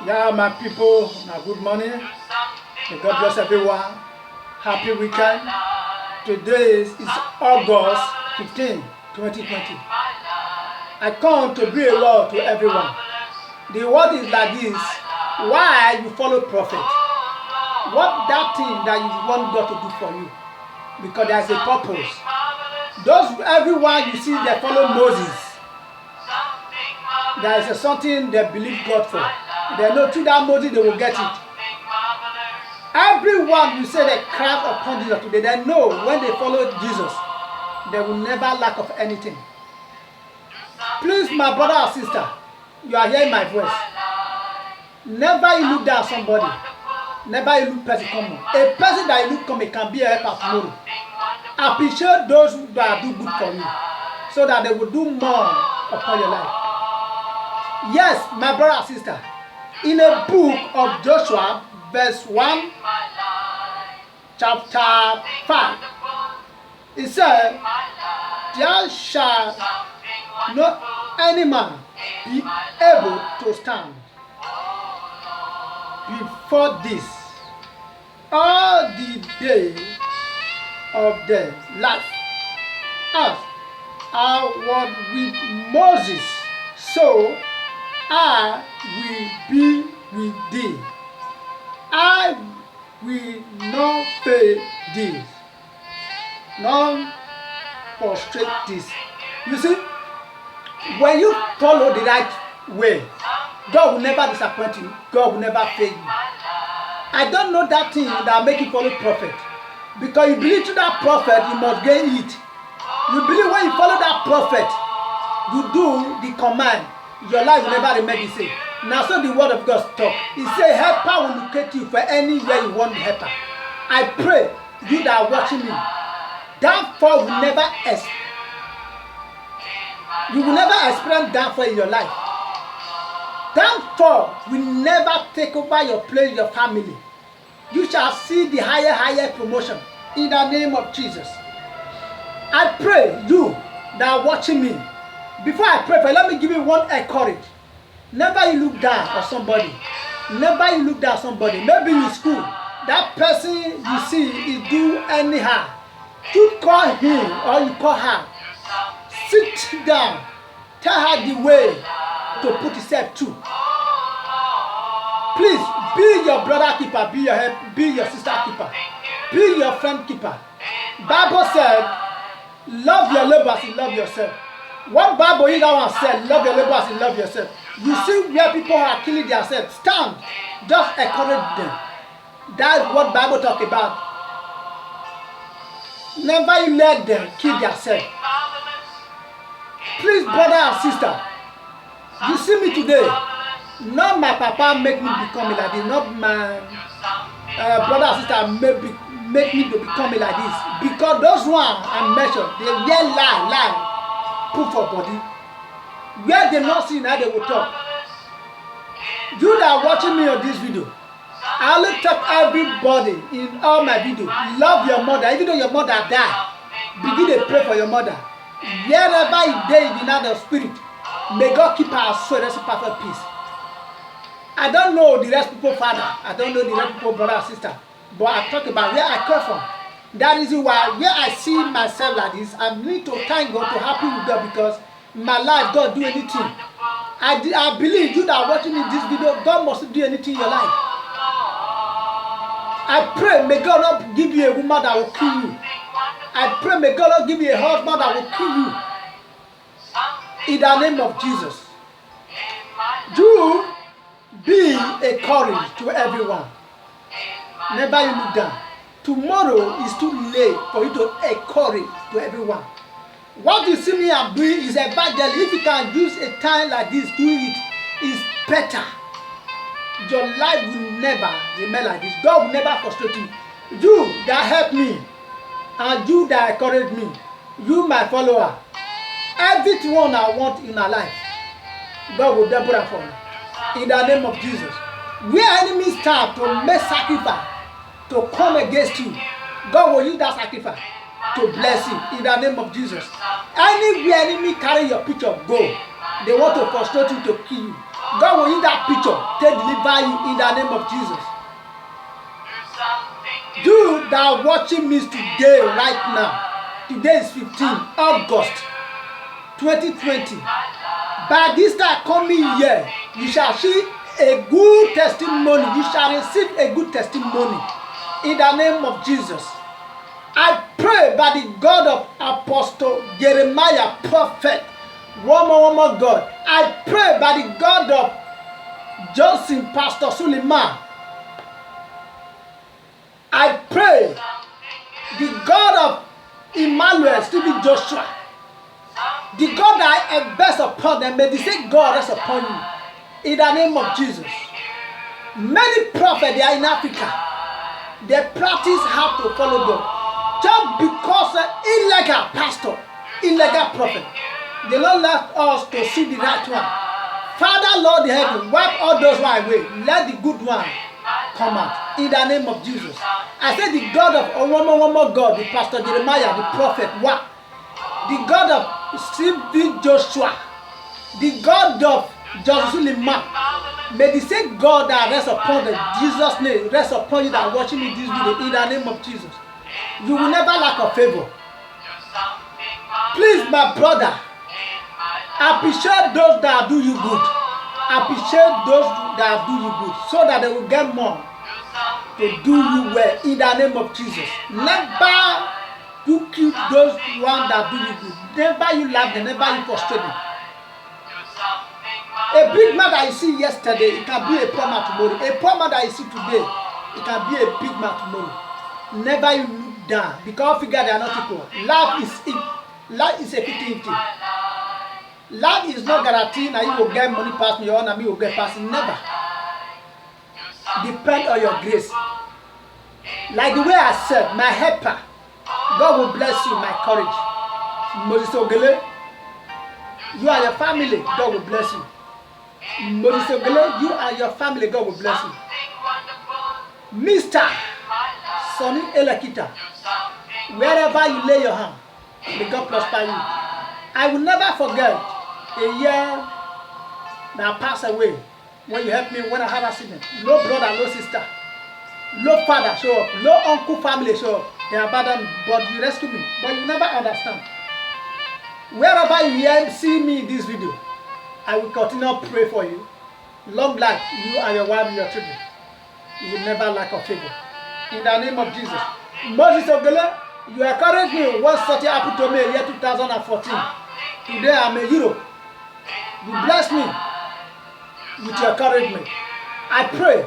Yeah, my people, now good morning. May God bless everyone. Happy weekend. Today is August 15, 2020. I come to bring a word to everyone. The word is like this. Why you follow prophet? What that thing that you want God to do for you? Because there is a purpose. Everyone you see, they follow Moses. There is something they believe God for. They know through that Moses they will get it. Everyone you say they cry upon Jesus today, they know when they follow Jesus, they will never lack of anything. Please, my brother or sister, you are hearing my voice. Never you look down somebody. Never you look person come. A person that you look come, it can be a helper tomorrow. Appreciate those that do good for you, so that they will do more upon your life. Yes, my brother and sister, in a book of Joshua, verse 1, chapter 5, it says, there shall no any man be able to stand before this all the day of their life, as I was with Moses, so I will be with thee. I will not fail thee, nor frustrate this. You see, when you follow the right way, God will never disappoint you. God will never fail you. I don't know that thing that make you follow prophet. Because you believe to that prophet, you must gain it. You believe when you follow that prophet, you do the command, your life will never remain the same. Now so the word of God talk. He say helper will locate you for anywhere you want the helper. I pray you that are watching me, downfall will never you will never experience downfall in your life. Downfall will never take over your place, your family. You shall see the higher promotion in the name of Jesus. I pray you that are watching me. Before I pray for you, let me give you one encourage. Never you look down on somebody. Never you look down on somebody. Maybe in school, that person you see is do anyhow. You call him or you call her. Sit down. Tell her the way to put yourself through. Please be your brother keeper, be your sister keeper, be your friend keeper. Bible said, love your neighbor as you love yourself. What Bible you that one said, love your neighbor as you love yourself. You see where people are killing themselves, stand, just encourage them. That's what Bible talk about. Never you let them kill themselves. Please, brother and sister, you see me today. Not my papa make me become like this. Not my brother and sister make me to become like this. Because those ones I mentioned, they will lie, put for body. Where they not see now they will talk. You that are watching me on this video, I only tell everybody in all my videos, love your mother. Even though your mother died, begin to pray for your mother. Wherever you day in the spirit, may God keep our soul in perfect peace. I don't know the rest people father. I don't know the rest people brother or sister. But I talk about where I come from. That is why where I see myself like this, I need to thank God, to happy with God, because in my life God do anything. I believe you that are watching in this video, God must do anything in your life. I pray may God not give you a woman that will kill you. I pray may God not give you a husband that will kill you. In the name of Jesus. You be a courage to everyone. Never you look down. Tomorrow is too late for you to encourage to everyone. What you see me I'm doing is evangelism. If you can use a time like this, do it. Is better. Your life will never remain like this. God will never frustrate you. You that help me, and you that encourage me, you my follower, everyone I want in our life, God will double that for me. In the name of Jesus. Where enemies stand to make sacrifice, to come against you, God will use that sacrifice to bless you. In the name of Jesus. Anywhere enemy carry your picture, go. They want to frustrate you, to kill you. God will use that picture to deliver you in the name of Jesus. You that are watching me today, right now, today is 15 August 2020. By this time coming year, you shall see a good testimony. You shall receive a good testimony in the name of Jesus. I pray by the God of Apostle Jeremiah, prophet, one more God. I pray by the God of Johnson, Pastor Suleiman. I pray the God of Emmanuel, Stephen Joshua, the God that I best upon them, may the same God rest upon you in the name of Jesus. Many prophets, they are in Africa. They practice how to follow God. Just because illegal pastor, illegal prophet, they don't let us to see the right one. Father, Lord in heaven, wipe all those one away. Let the good one come out in the name of Jesus. I said the God of one more God, the Pastor Jeremiah, the prophet, what? The God of Stephen Joshua, the God of Joseph Suleiman. May the same God that rests upon the Jesus' name rest upon you that are watching me this video in the name of Jesus. You will never lack of favor. Please, my brother, appreciate those that do you good. Appreciate those that do you good so that they will get more to do you well in the name of Jesus. Never you kill those ones that do you good. Never you love them, never you frustrate them. A big man that you see yesterday, it can be a poor man tomorrow. A poor man that you see today, it can be a big man tomorrow. Never you look down because figure they are not equal. Life is a 50-50. Life is not guaranteed that you will get money past me or that me will get past me. Never. Depend on your grace. Like the way I said, my helper, God will bless you, my courage. Moses Ogele, you and your family, God will bless you. Moses Ogele, you and your family, God will bless you. Mr. Sonny Elekita, wherever you lay your hand, may God prosper you. I will never forget a year that passed away when you helped me when I had an accident. No brother, no sister, no father show up, no uncle family show up. They abandoned me, but you rescued me. But you never understand. Wherever you hear see me in this video, I will continue to pray for you. Long life, you and your wife and your children. You will never lack of favor. In the name of Jesus. Moses Ogele, you encouraged me when something happened to me in the year 2014. Today I'm in Europe. You bless me with your encouragement. I pray,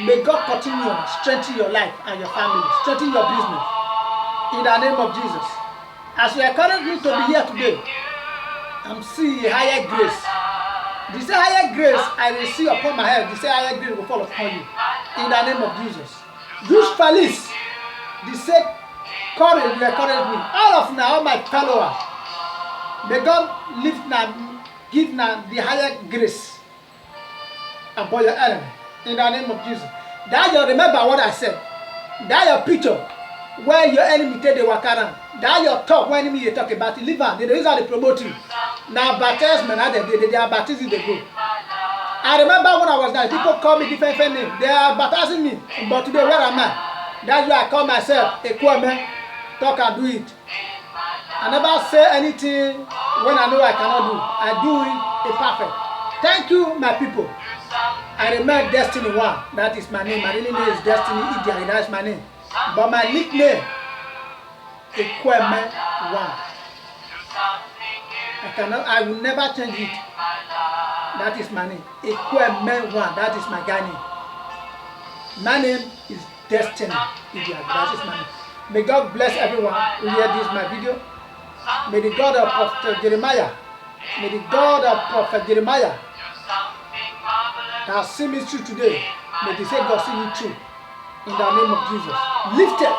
may God continue to strengthen your life and your family, strengthen your business. In the name of Jesus. As you encourage me to be here today, I'm seeing higher grace. The same higher grace I receive upon my head, the same higher grace will fall upon you. In the name of Jesus. Use Felice, the same courage you encourage me. All of now, all my followers, may God lift now, give now the higher grace upon your enemy. In the name of Jesus. That you remember what I said. That your picture where your enemy take the walk around. That your talk when enemy they talk about it. Leave on. They use how they promote you. Now advertisement, they are advertising they go. I remember when I was there, people call me different names. They are advertising me. But today, where am I? That's why I call myself a poor man. Talk and do it. I never say anything when I know I cannot do. I do it perfect. Thank you, my people. I remember Destiny 1. That is my name. My real name is Destiny Idiari. That's my name. But my nickname is Kweme 1. I will never change it. That is my name. Ekweme 1. That is my guy name. My name is Destiny Idiari. That is my name. May God bless everyone who hear this my video. May the God of Prophet Jeremiah, may the God of Prophet Jeremiah that see me through today, may the same God see you through. In the name of Jesus. Lifted,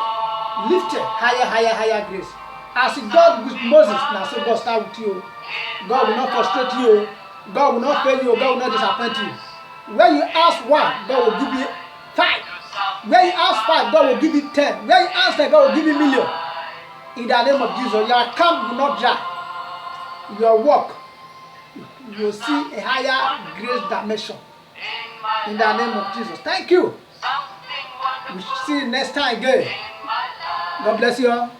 higher grace. As God with Moses, now so God start with you. God will not frustrate you. God will not fail you. God will not disappoint you. Where you ask 1, God will give you 5. Where you ask 5, God will give you 10. Where you ask 10, God will give you million. In the name of Jesus, your account will not dry. Your work you will see a higher grace dimension. In the name of Jesus. Thank you. We see you next time again. God bless you all.